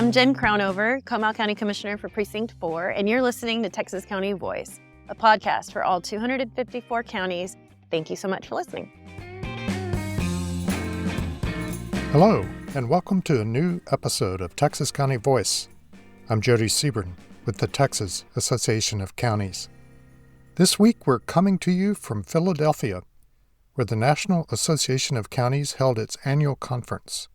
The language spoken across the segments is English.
I'm Jen Crownover, Comal County Commissioner for Precinct 4, and you're listening to Texas County Voice, a podcast for all 254 counties. Thank you so much for listening. Hello, and welcome to a new episode of Texas County Voice. I'm Jody Seaborn with the Texas Association of Counties. This week we're coming to you from Philadelphia, where the National Association of Counties held its annual conference,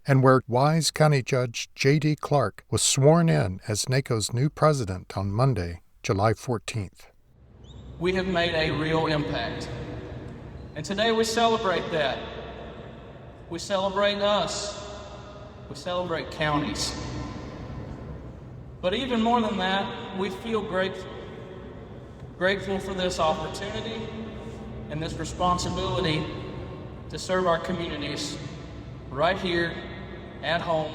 and where Wise County Judge J.D. Clark was sworn in as NACo's new president on Monday, July 14th. We have made a real impact, and today we celebrate that. We celebrate us. We celebrate counties. But even more than that, we feel grateful for this opportunity and this responsibility to serve our communities right here at home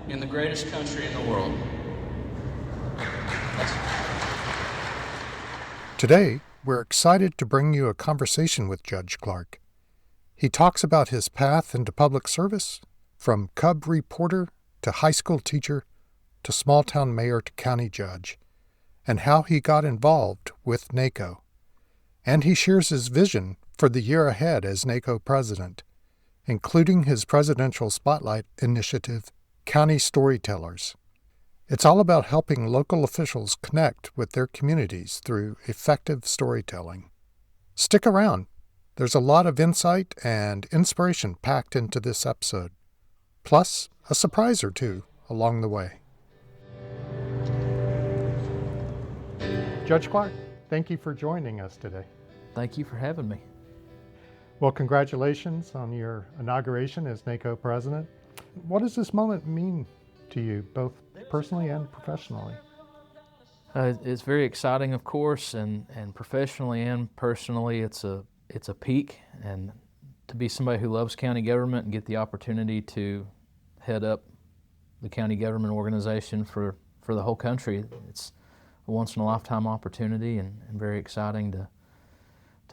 in the greatest country in the world. Today, we're excited to bring you a conversation with Judge Clark. He talks about his path into public service, from cub reporter to high school teacher to small-town mayor to county judge, and how he got involved with NACo. And he shares his vision for the year ahead as NACo president, including his presidential spotlight initiative, County Storytellers. It's all about helping local officials connect with their communities through effective storytelling. Stick around. There's a lot of insight and inspiration packed into this episode, plus a surprise or two along the way. Judge Clark, thank you for joining us today. Thank you for having me. Well, congratulations on your inauguration as NACo president. What does this moment mean to you, both personally and professionally? It's very exciting, of course, and professionally and personally, it's a peak, and to be somebody who loves county government and get the opportunity to head up the county government organization for the whole country, it's a once-in-a-lifetime opportunity, and very exciting to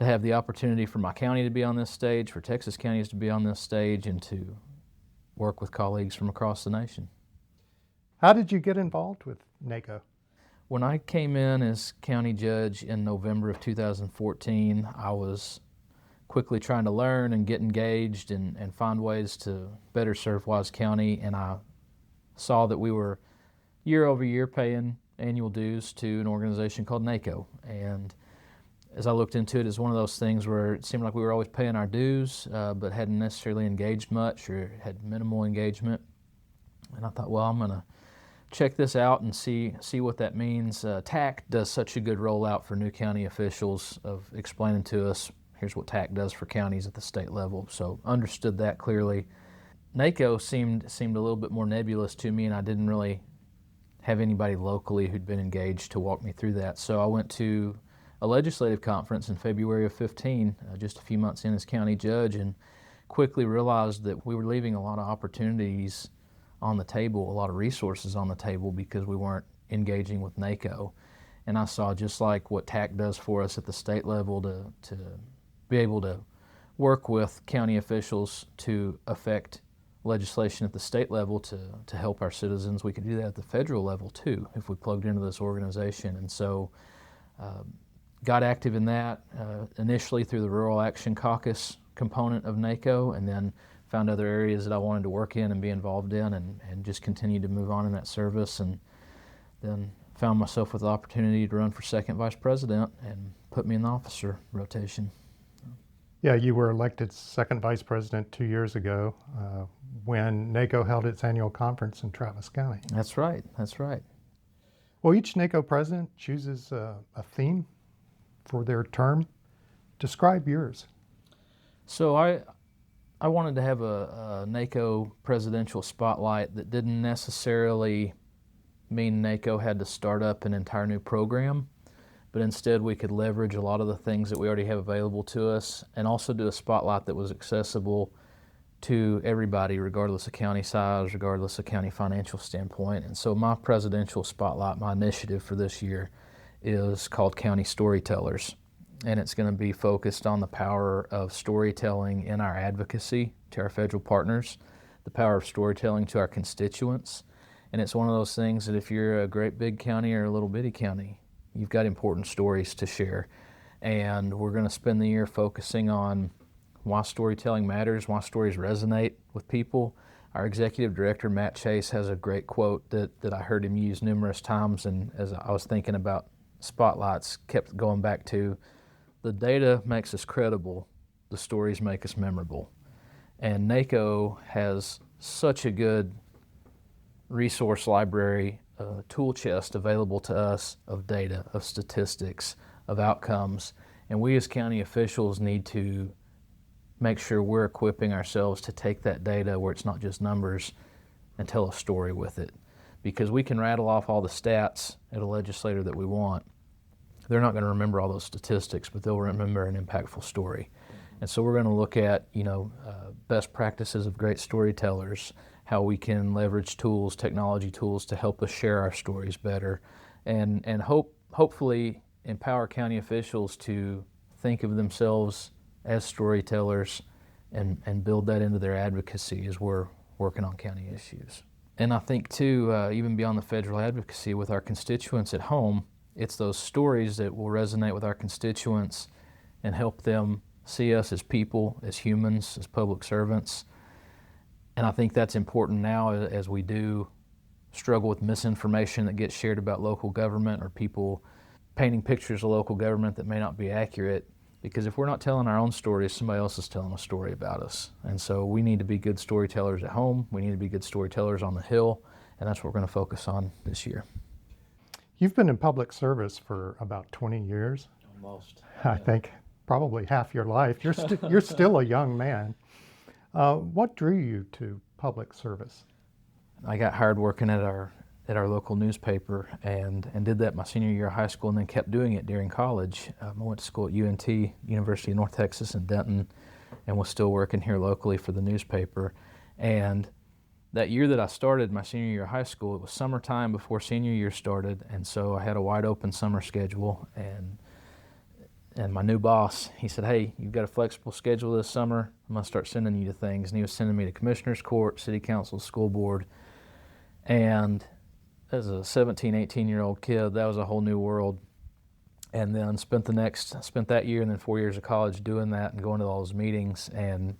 have the opportunity for my county to be on this stage, for Texas counties to be on this stage, and to work with colleagues from across the nation. How did you get involved with NACo? When I came in as county judge in November of 2014, I was quickly trying to learn and get engaged and find ways to better serve Wise County, and I saw that we were year over year paying annual dues to an organization called NACo. And as I looked into it, it's one of those things where it seemed like we were always paying our dues, but hadn't necessarily engaged much or had minimal engagement. And I thought, well, I'm going to check this out and see what that means. TAC does such a good rollout for new county officials of explaining to us, here's what TAC does for counties at the state level. So understood that clearly. NACo seemed a little bit more nebulous to me, and I didn't really have anybody locally who'd been engaged to walk me through that. So I went to a legislative conference in February of 15, just a few months in as county judge, and quickly realized that we were leaving a lot of opportunities on the table, a lot of resources on the table, because we weren't engaging with NACo. And I saw, just like what TAC does for us at the state level, to be able to work with county officials to affect legislation at the state level to help our citizens. We could do that at the federal level too if we plugged into this organization. And so got active in that initially through the Rural Action Caucus component of NACo, and then found other areas that I wanted to work in and be involved in, and just continued to move on in that service, and then found myself with the opportunity to run for second vice president and put me in the officer rotation. Yeah, you were elected second vice president 2 years ago when NACo held its annual conference in Travis County. That's right. Well, each NACo president chooses a theme for their term. Describe yours. So I wanted to have a NACo presidential spotlight that didn't necessarily mean NACo had to start up an entire new program, but instead we could leverage a lot of the things that we already have available to us, and also do a spotlight that was accessible to everybody, regardless of county size, regardless of county financial standpoint. And so my presidential spotlight, my initiative for this year, is called County Storytellers. And it's going to be focused on the power of storytelling in our advocacy to our federal partners, the power of storytelling to our constituents, And it's one of those things that if you're a great big county or a little bitty county, you've got important stories to share. And we're going to spend the year focusing on why storytelling matters, why stories resonate with people. Our executive director, Matt Chase, has a great quote that I heard him use numerous times, and as I was thinking about spotlights, kept going back to, the data makes us credible, the stories make us memorable. And NACo has such a good resource library, tool chest available to us of data, of statistics, of outcomes, and we as county officials need to make sure we're equipping ourselves to take that data where it's not just numbers and tell a story with it. Because we can rattle off all the stats at a legislator that we want. They're not going to remember all those statistics, but they'll remember an impactful story. And so we're going to look at, best practices of great storytellers, how we can leverage tools, technology tools to help us share our stories better, and hopefully empower county officials to think of themselves as storytellers and build that into their advocacy as we're working on county issues. And I think too, even beyond the federal advocacy with our constituents at home, it's those stories that will resonate with our constituents and help them see us as people, as humans, as public servants. And I think that's important now as we do struggle with misinformation that gets shared about local government, or people painting pictures of local government that may not be accurate. Because if we're not telling our own stories, somebody else is telling a story about us. And so we need to be good storytellers at home. We need to be good storytellers on the Hill. And that's what we're going to focus on this year. You've been in public service for about 20 years. Almost. I think probably half your life. You're still a young man. What drew you to public service? I got hired working at our local newspaper and did that my senior year of high school, and then kept doing it during college. I went to school at UNT, University of North Texas in Denton, and was still working here locally for the newspaper. And that year that I started my senior year of high school, it was summertime before senior year started, and so I had a wide open summer schedule. And my new boss, he said, "Hey, you've got a flexible schedule this summer. I'm gonna start sending you to things." And he was sending me to commissioner's court, city council, school board. And as a 17, 18-year-old kid, that was a whole new world. And then spent that year and then 4 years of college doing that and going to all those meetings, and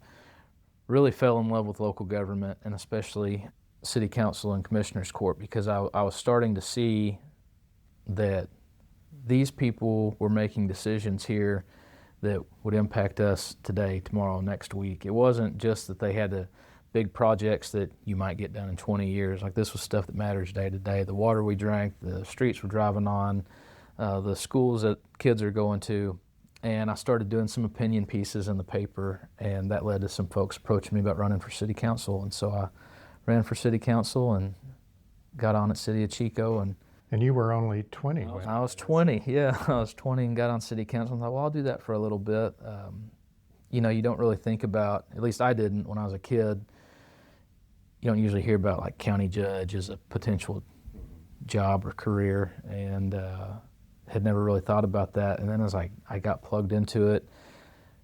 really fell in love with local government, and especially city council and commissioner's court, because I was starting to see that these people were making decisions here that would impact us today, tomorrow, next week. It wasn't just that they had big projects that you might get done in 20 years. Like, this was stuff that matters day to day. The water we drank, the streets we're driving on, the schools that kids are going to. And I started doing some opinion pieces in the paper, and that led to some folks approaching me about running for city council. And so I ran for city council and got on at City of Chico. And you were only 20. I was 20, yeah. I was 20 and got on city council and thought, well, I'll do that for a little bit. You don't really think about, at least I didn't when I was a kid, you don't usually hear about like county judge as a potential job or career, and had never really thought about that. And then as I got plugged into it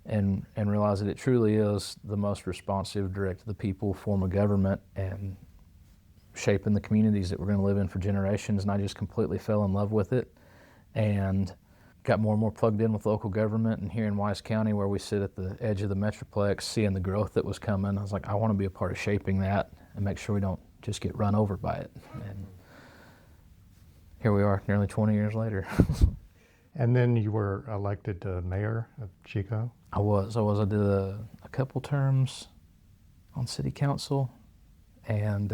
and realized that it truly is the most responsive, direct to the people form of government, and shaping the communities that we're going to live in for generations. And I just completely fell in love with it and got more and more plugged in with local government. And here in Wise County, where we sit at the edge of the Metroplex, seeing the growth that was coming, I was like, I want to be a part of shaping that and make sure we don't just get run over by it. And here we are, nearly 20 years later. And then you were elected mayor of Chico? I was. I did a couple terms on city council, and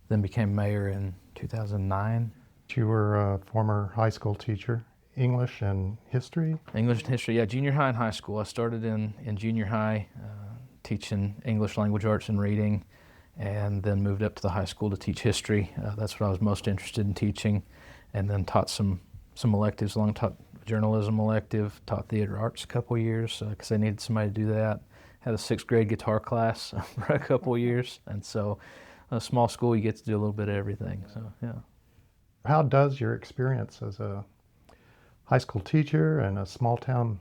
then became mayor in 2009. You were a former high school teacher, English and history? English and history, yeah, junior high and high school. I started in junior high teaching English language arts and reading, and then moved up to the high school to teach history. That's what I was most interested in teaching, and then taught some electives, taught journalism elective, taught theater arts a couple years because I needed somebody to do that. Had a 6th grade guitar class for a couple years, and so a small school, you get to do a little bit of everything, so yeah. How does your experience as a high school teacher and a small town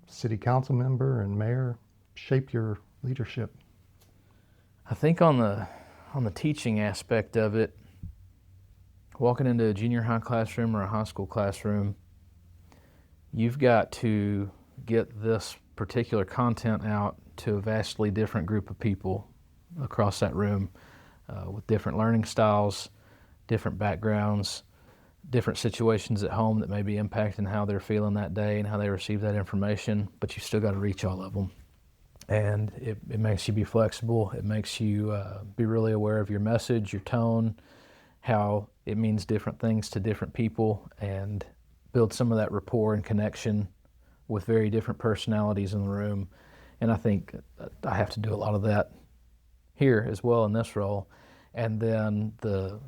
city council member and mayor shape your leadership? I think on on the teaching aspect of it, walking into a junior high classroom or a high school classroom, you've got to get this particular content out to a vastly different group of people across that room with different learning styles, different backgrounds, different situations at home that may be impacting how they're feeling that day and how they receive that information, but you still got to reach all of them. And it makes you be flexible. It makes you be really aware of your message, your tone, how it means different things to different people, and build some of that rapport and connection with very different personalities in the room. And I think I have to do a lot of that here as well in this role. And then the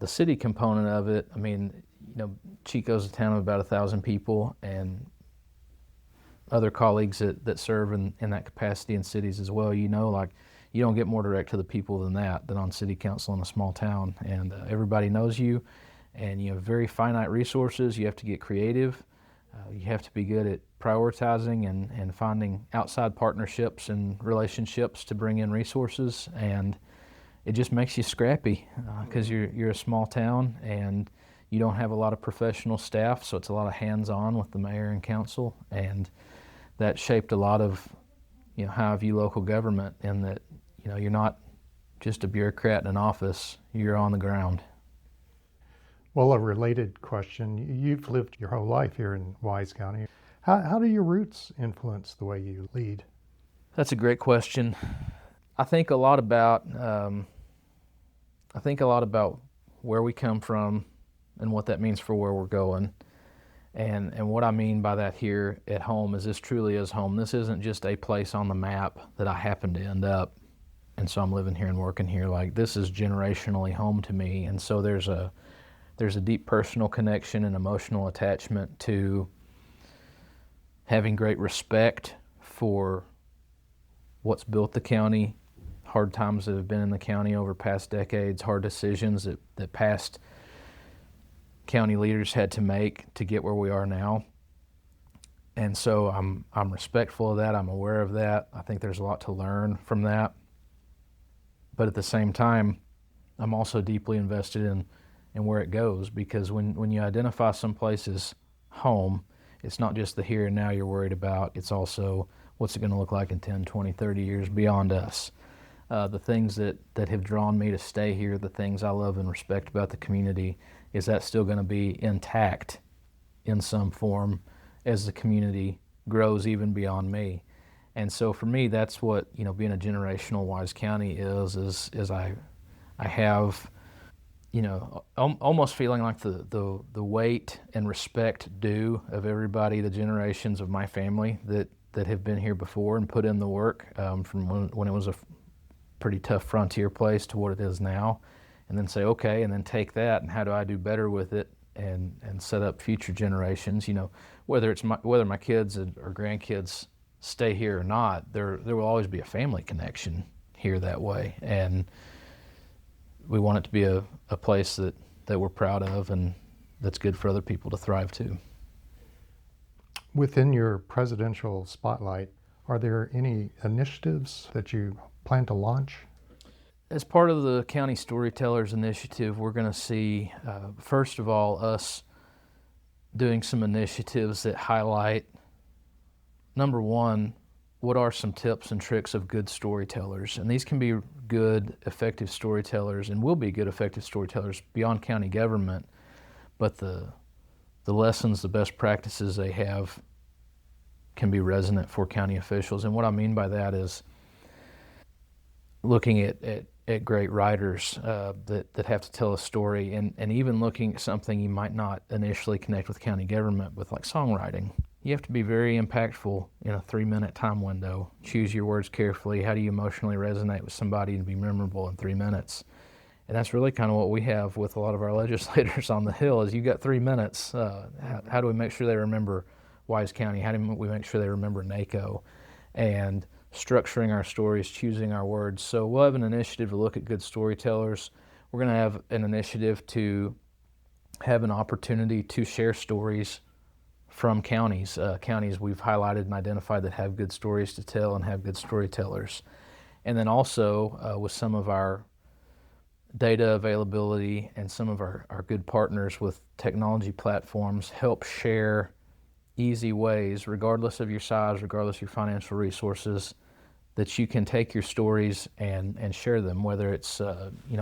city component of it, I mean, Chico's a town of about 1,000 people, and other colleagues that serve in that capacity in cities as well, like you don't get more direct to the people than on city council in a small town. And everybody knows you, and you have very finite resources. You have to get creative. You have to be good at prioritizing and finding outside partnerships and relationships to bring in resources. And it just makes you scrappy because you're a small town and you don't have a lot of professional staff, so it's a lot of hands-on with the mayor and council. And that shaped a lot of how I view local government, in that you're not just a bureaucrat in an office, you're on the ground. Well, a related question. You've lived your whole life here in Wise County. How do your roots influence the way you lead? That's a great question. I think a lot about where we come from and what that means for where we're going. And what I mean by that here at home is this truly is home. This isn't just a place on the map that I happen to end up, and so I'm living here and working here. Like, this is generationally home to me. And so there's a deep personal connection and emotional attachment to having great respect for what's built the county, hard times that have been in the county over past decades, hard decisions that past county leaders had to make to get where we are now. And so I'm respectful of that. I'm aware of that. I think there's a lot to learn from that. But at the same time, I'm also deeply invested in where it goes, because when you identify some place as home, it's not just the here and now you're worried about, it's also what's it going to look like in 10, 20, 30 years beyond us. The things that have drawn me to stay here, the things I love and respect about the community, is that still going to be intact in some form as the community grows even beyond me. And so for me, that's what being a generational Wise County is I have almost feeling like the weight and respect due of everybody, the generations of my family that have been here before and put in the work from when it was a pretty tough frontier place to what it is now, and then say, okay, and then take that and how do I do better with it and set up future generations. Whether my kids or grandkids stay here or not, there will always be a family connection here that way, and we want it to be a place that we're proud of and that's good for other people to thrive too. Within your presidential spotlight, are there any initiatives that you plan to launch? As part of the County Storytellers Initiative, we're going to see, first of all, us doing some initiatives that highlight, number one, what are some tips and tricks of good storytellers? And these can be good, effective storytellers, and will be good, effective storytellers beyond county government, but the lessons, the best practices they have can be resonant for county officials. And what I mean by that is looking at great writers that have to tell a story, and even looking at something you might not initially connect with county government with, like songwriting. You have to be very impactful in a 3-minute time window. Choose your words carefully. How do you emotionally resonate with somebody and be memorable in 3 minutes? And that's really kind of what we have with a lot of our legislators on the Hill, is you got 3 minutes. How do we make sure they remember Wise County? How do we make sure they remember NACo? And structuring our stories, choosing our words. So we'll have an initiative to look at good storytellers. We're going to have an initiative to have an opportunity to share stories from counties. Counties we've highlighted and identified that have good stories to tell and have good storytellers. And then also with some of our data availability and some of our good partners with technology platforms help share easy ways, regardless of your size, regardless of your financial resources, that you can take your stories and share them, whether it's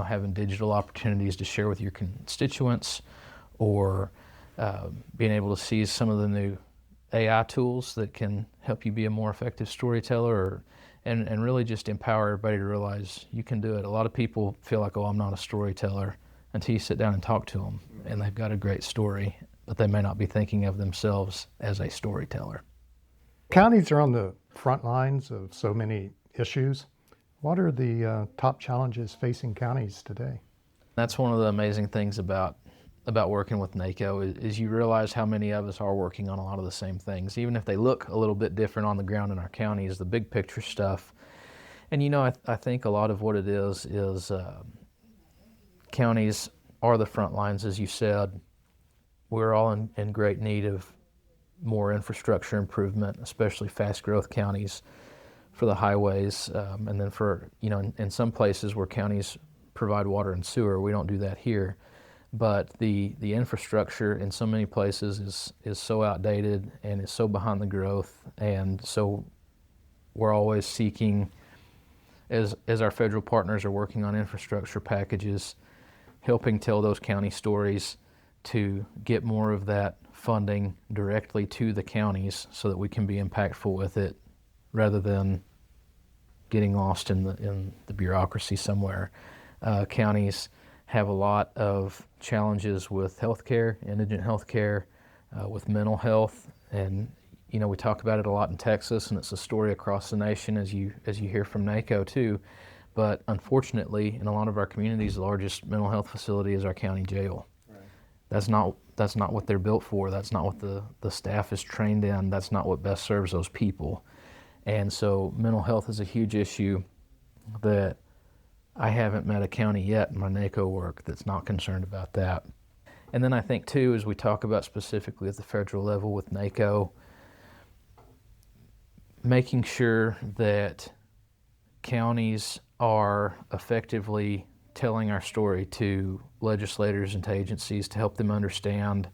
having digital opportunities to share with your constituents, or being able to see some of the new AI tools that can help you be a more effective storyteller, and really just empower everybody to realize you can do it. A lot of people feel like, oh, I'm not a storyteller, until you sit down and talk to them, and they've got a great story, but they may not be thinking of themselves as a storyteller. Counties are on the front lines of so many issues. What are the top challenges facing counties today? That's one of the amazing things about working with NACo is you realize how many of us are working on a lot of the same things, even if they look a little bit different on the ground in our counties, the big picture stuff. And I think a lot of what it is counties are the front lines, as you said. We're all in great need of more infrastructure improvement, especially fast growth counties, for the highways, and then for, in some places where counties provide water and sewer, we don't do that here. But the infrastructure in so many places is so outdated and is so behind the growth, and so we're always seeking, as our federal partners are working on infrastructure packages, helping tell those county stories to get more of that funding directly to the counties so that we can be impactful with it, rather than getting lost in the bureaucracy somewhere. Counties have a lot of challenges with healthcare, indigent healthcare, with mental health, and we talk about it a lot in Texas, and it's a story across the nation, as you hear from NACo too. But unfortunately, in a lot of our communities, the largest mental health facility is our county jail. Right. That's not what they're built for. That's not what the staff is trained in. That's not what best serves those people. And so mental health is a huge issue that I haven't met a county yet in my NACo work that's not concerned about that. And then I think too, as we talk about specifically at the federal level with NACo, making sure that counties are effectively telling our story to legislators and to agencies to help them understand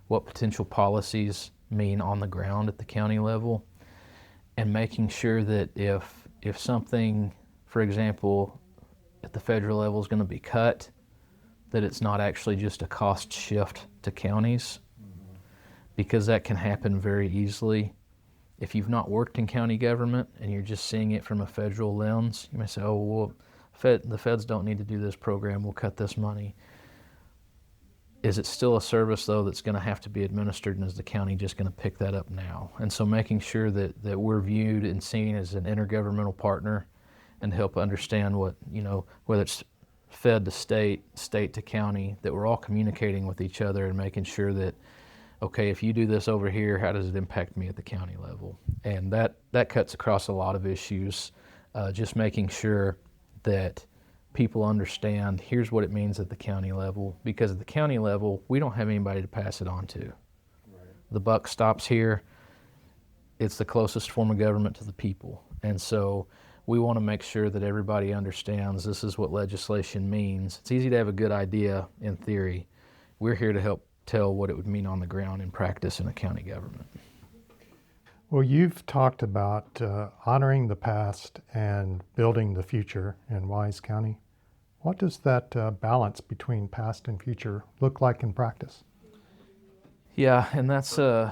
what potential policies mean on the ground at the county level, and making sure that if something, for example, at the federal level is going to be cut, that it's not actually just a cost shift to counties, because that can happen very easily. If you've not worked in county government and you're just seeing it from a federal lens, you may say, oh, well, the feds don't need to do this program, we'll cut this money. Is it still a service, though, that's going to have to be administered, and is the county just going to pick that up now? And so making sure that we're viewed and seen as an intergovernmental partner, and help understand what, whether it's fed to state, state to county, that we're all communicating with each other and making sure that, okay, if you do this over here, how does it impact me at the county level? And that cuts across a lot of issues, just making sure that people understand, here's what it means at the county level, because at the county level, we don't have anybody to pass it on to. Right. The buck stops here. It's the closest form of government to the people. And so we want to make sure that everybody understands this is what legislation means. It's easy to have a good idea in theory. We're here to help tell what it would mean on the ground in practice in a county government. Well, you've talked about honoring the past and building the future in Wise County. What does that balance between past and future look like in practice? Yeah, and that's, I've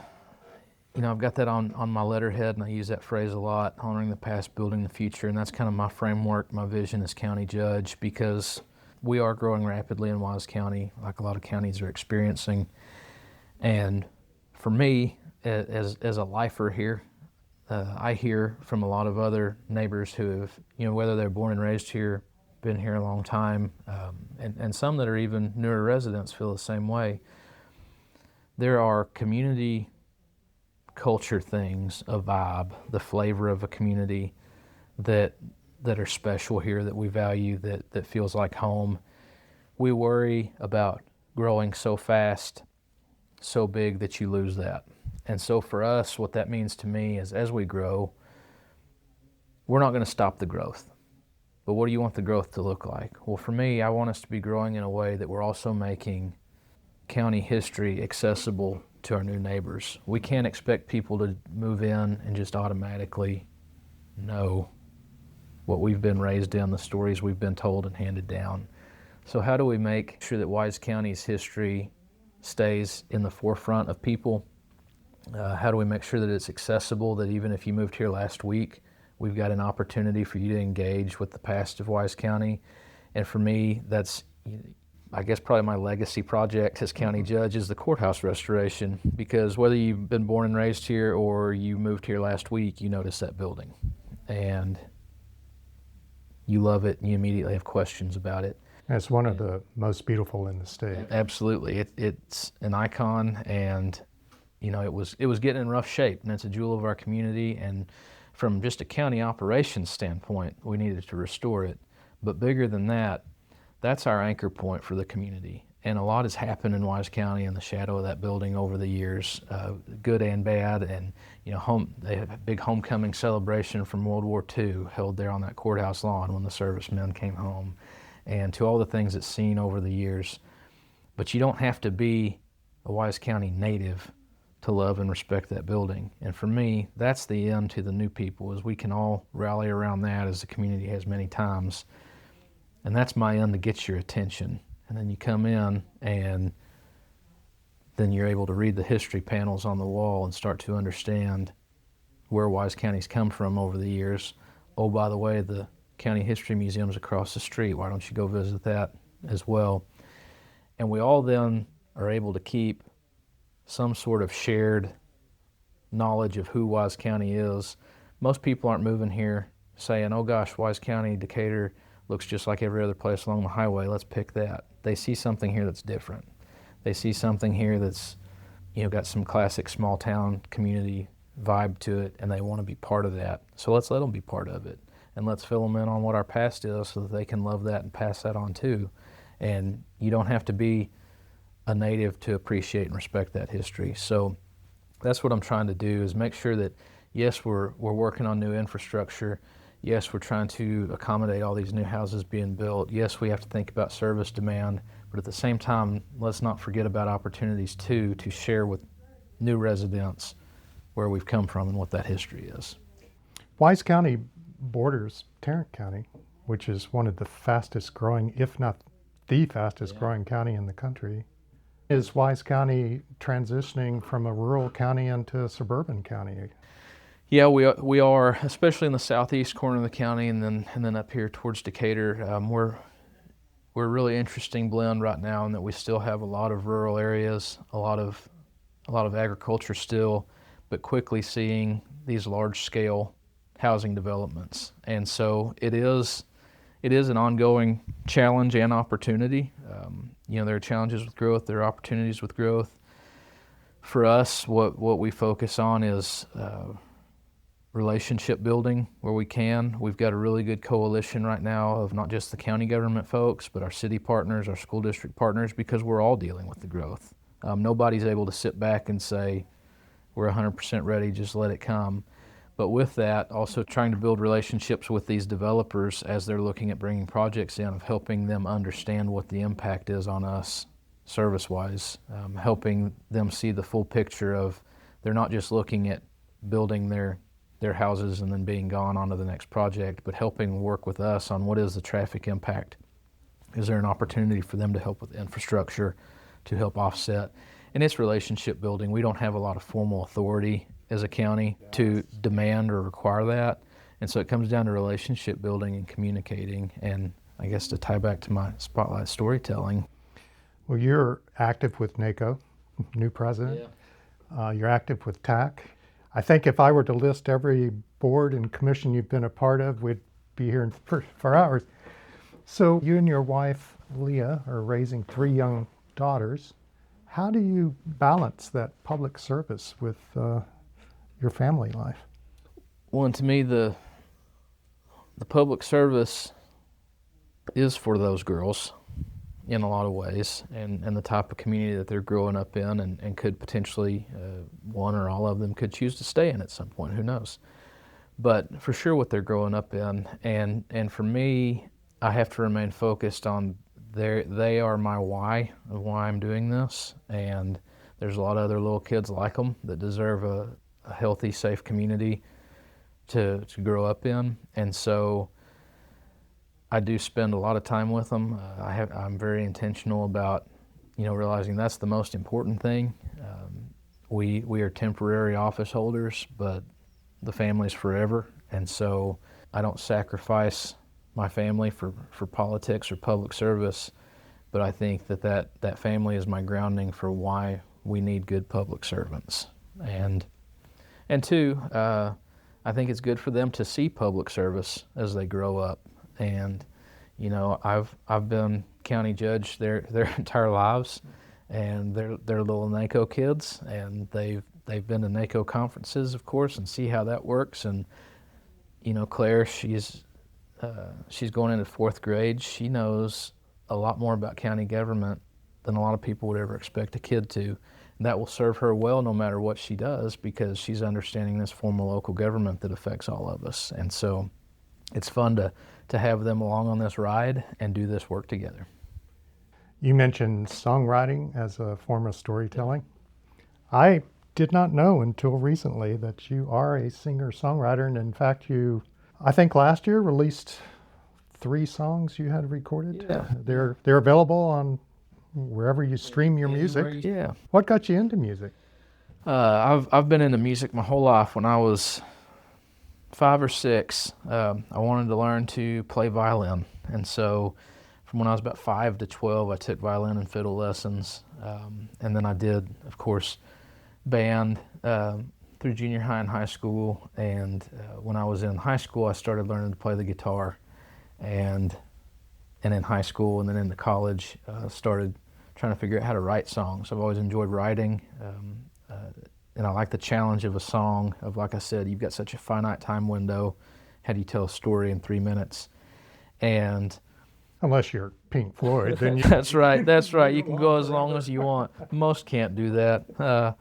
got that on my letterhead, and I use that phrase a lot, honoring the past, building the future, and that's kind of my framework, my vision as county judge, because we are growing rapidly in Wise County, like a lot of counties are experiencing. And for me, as a lifer here, I hear from a lot of other neighbors who have, whether they're born and raised here, been here a long time, and some that are even newer residents feel the same way. There are community culture things, a vibe, the flavor of a community that are special here, that we value, that feels like home. We worry about growing so fast, so big that you lose that. And so for us, what that means to me is as we grow, we're not going to stop the growth. But what do you want the growth to look like? Well, for me, I want us to be growing in a way that we're also making county history accessible to our new neighbors. We can't expect people to move in and just automatically know what we've been raised in, the stories we've been told and handed down. So how do we make sure that Wise County's history stays in the forefront of people? How do we make sure that it's accessible, that even if you moved here last week, we've got an opportunity for you to engage with the past of Wise County? And for me, that's, I guess, probably my legacy project as county judge is the courthouse restoration, because whether you've been born and raised here or you moved here last week, you notice that building and you love it and you immediately have questions about it. It's one of the most beautiful in the state. Absolutely. It's an icon, and it was getting in rough shape, and it's a jewel of our community, and from just a county operations standpoint, we needed to restore it. But bigger than that, that's our anchor point for the community. And a lot has happened in Wise County in the shadow of that building over the years, good and bad. And they had a big homecoming celebration from World War II held there on that courthouse lawn when the servicemen came home, and to all the things it's seen over the years. But you don't have to be a Wise County native to love and respect that building. And for me, that's the end to the new people, is we can all rally around that, as the community has many times. And that's my end to get your attention. And then you come in, and then you're able to read the history panels on the wall and start to understand where Wise County's come from over the years. Oh, by the way, the County History Museum's across the street. Why don't you go visit that as well? And we all then are able to keep some sort of shared knowledge of who Wise County is. Most people aren't moving here saying, oh gosh, Wise County, Decatur looks just like every other place along the highway, let's pick that. They see something here that's different. They see something here that's got some classic small town community vibe to it, and they want to be part of that. So let's let them be part of it, and let's fill them in on what our past is so that they can love that and pass that on too. And you don't have to be a native to appreciate and respect that history. So that's what I'm trying to do, is make sure that, yes, we're working on new infrastructure. Yes, we're trying to accommodate all these new houses being built. Yes, we have to think about service demand, but at the same time, let's not forget about opportunities too, to share with new residents where we've come from and what that history is. Wise County borders Tarrant County, which is one of the fastest growing, if not the fastest growing county in the country. Is Wise County transitioning from a rural county into a suburban county? Yeah, we are, especially in the southeast corner of the county, and then up here towards Decatur. We're a really interesting blend right now in that we still have a lot of rural areas, a lot of agriculture still, but quickly seeing these large-scale housing developments. And so it is an ongoing challenge and opportunity. There are challenges with growth, there are opportunities with growth. For us, what we focus on is relationship building where we can. We've got a really good coalition right now of not just the county government folks, but our city partners, our school district partners, because we're all dealing with the growth. Nobody's able to sit back and say, we're 100% ready, just let it come. But with that, also trying to build relationships with these developers as they're looking at bringing projects in, of helping them understand what the impact is on us service-wise, helping them see the full picture of, they're not just looking at building their houses and then being gone on to the next project, but helping work with us on what is the traffic impact. Is there an opportunity for them to help with infrastructure to help offset? And it's relationship building. We don't have a lot of formal authority as a county to demand or require that. And so it comes down to relationship building and communicating. And I guess to tie back to my spotlight storytelling. Well, you're active with NACo, new president. Yeah. You're active with TAC. I think if I were to list every board and commission you've been a part of, we'd be here for hours. So you and your wife, Leah, are raising 3 young daughters. How do you balance that public service with your family life? Well, and to me, the public service is for those girls in a lot of ways, and the type of community that they're growing up in, and could potentially, one or all of them could choose to stay in at some point, who knows. but for sure what they're growing up in. And for me, I have to remain focused on they are my why of why I'm doing this. And there's a lot of other little kids like them that deserve a healthy, safe community to grow up in. And so I do spend a lot of time with them. I'm very intentional about, realizing that's the most important thing. We are temporary office holders, but the family's forever. And so I don't sacrifice my family for politics or public service, but I think that family is my grounding for why we need good public servants. And two, I think it's good for them to see public service as they grow up. And I've been county judge their entire lives, and they're little NACo kids, and they've been to NACo conferences, of course, and see how that works. And Claire, she's going into 4th grade. She knows a lot more about county government than a lot of people would ever expect a kid to. And that will serve her well no matter what she does, because she's understanding this form of local government that affects all of us. And so it's fun to have them along on this ride and do this work together. You mentioned songwriting as a form of storytelling. I did not know until recently that you are a singer-songwriter, and in fact I think last year released 3 songs you had recorded. Yeah. They're available on wherever you stream your music. Yeah. What got you into music? I've been into music my whole life. When I was 5 or 6, I wanted to learn to play violin, and so from when I was about 5 to 12, I took violin and fiddle lessons, and then I did, of course, band through junior high and high school. And when I was in high school, I started learning to play the guitar, and in high school and then into college, started trying to figure out how to write songs. I've always enjoyed writing, and I like the challenge of a song. Of, like I said, you've got such a finite time window. How do you tell a story in 3 minutes? And unless you're Pink Floyd, then you... That's right. You can go as long as you want. Most can't do that.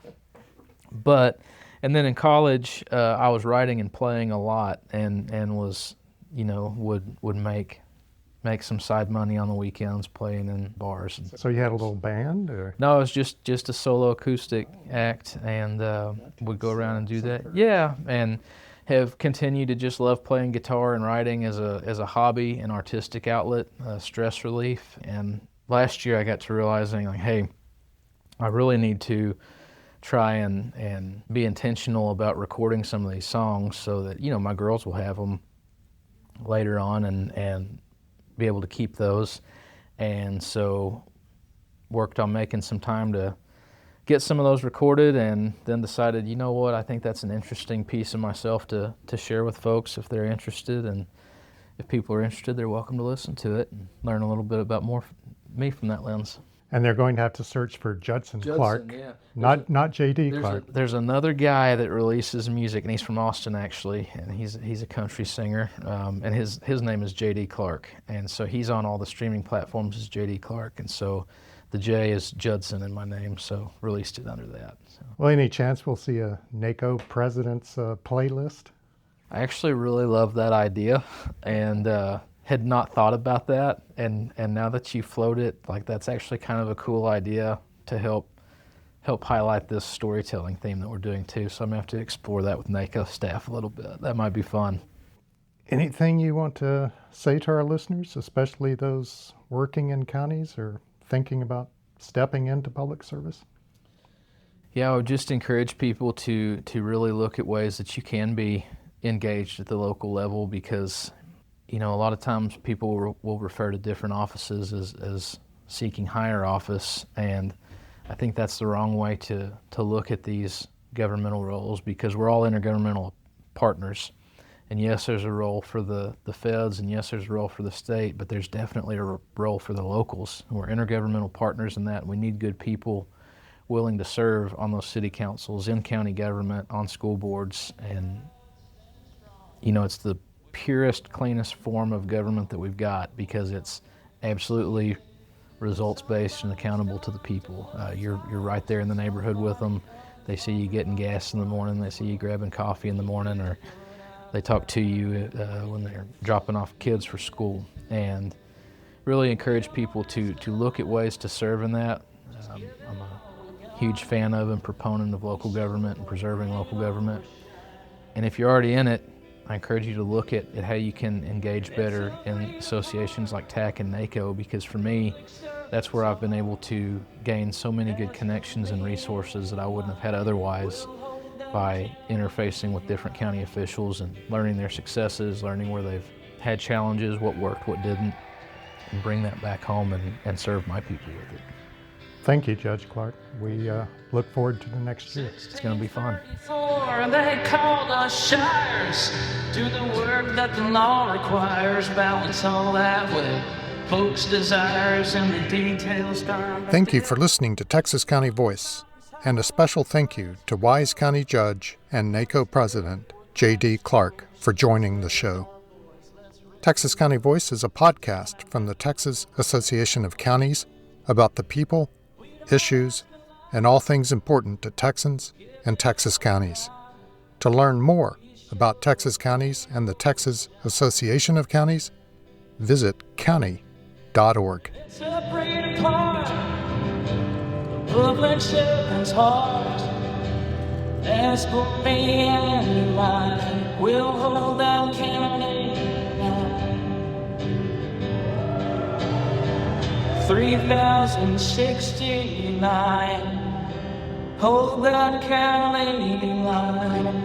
And then in college, I was writing and playing a lot, and was, would make some side money on the weekends playing in bars. So you had a little band, or? No, it was just a solo acoustic act, and would go around and do that. Yeah, and have continued to just love playing guitar and writing as a hobby, an artistic outlet, stress relief. And last year I got to realizing, like, hey, I really need to try and be intentional about recording some of these songs so that, my girls will have them later on and be able to keep those. And so worked on making some time to get some of those recorded, and then decided, you know what, I think that's an interesting piece of myself to share with folks if they're interested. And if people are interested, they're welcome to listen to it and learn a little bit about me from that lens. And they're going to have to search for Judson Clark, yeah. not J.D. Clark. There's another guy that releases music, and he's from Austin actually, and he's a country singer, and his name is J.D. Clark, and so he's on all the streaming platforms as J.D. Clark, and so the J is Judson in my name, so released it under that. So. Well, any chance we'll see a NACo President's playlist? I actually really love that idea, and had not thought about that, and now that you float it, like, that's actually kind of a cool idea to help highlight this storytelling theme that we're doing too. So I'm gonna have to explore that with NACo staff a little bit. That might be fun. Anything you want to say to our listeners, especially those working in counties or thinking about stepping into public service? Yeah, I would just encourage people to really look at ways that you can be engaged at the local level, because a lot of times people will refer to different offices as seeking higher office, and I think that's the wrong way to look at these governmental roles, because we're all intergovernmental partners. And yes, there's a role for the feds, and yes, there's a role for the state, but there's definitely a role for the locals. And we're intergovernmental partners in that, and we need good people willing to serve on those city councils, in county government, on school boards. And it's the purest, cleanest form of government that we've got, because it's absolutely results-based and accountable to the people. You're right there in the neighborhood with them. They see you getting gas in the morning, they see you grabbing coffee in the morning, or They talk to you when they're dropping off kids for school, and really encourage people to look at ways to serve in that. I'm a huge fan of and proponent of local government and preserving local government. And if you're already in it, I encourage you to look at how you can engage better in associations like TAC and NACo, because for me, that's where I've been able to gain so many good connections and resources that I wouldn't have had otherwise, by interfacing with different county officials and learning their successes, learning where they've had challenges, what worked, what didn't, and bring that back home and serve my people with it. Thank you, Judge Clark. We look forward to the next year. It's going to be fun. They called us shires, do the work that the law requires, balance all that with folks' desires and the details done. Thank you for listening to Texas County Voice, and a special thank you to Wise County Judge and NACo President J.D. Clark for joining the show. Texas County Voice is a podcast from the Texas Association of Counties about the people, issues, and all things important to Texans and Texas counties. To learn more about Texas counties and the Texas Association of Counties, visit county.org. Separate apart, public servant's heart. As for me and mine, we'll hold out county now. 3069. Hold that county line.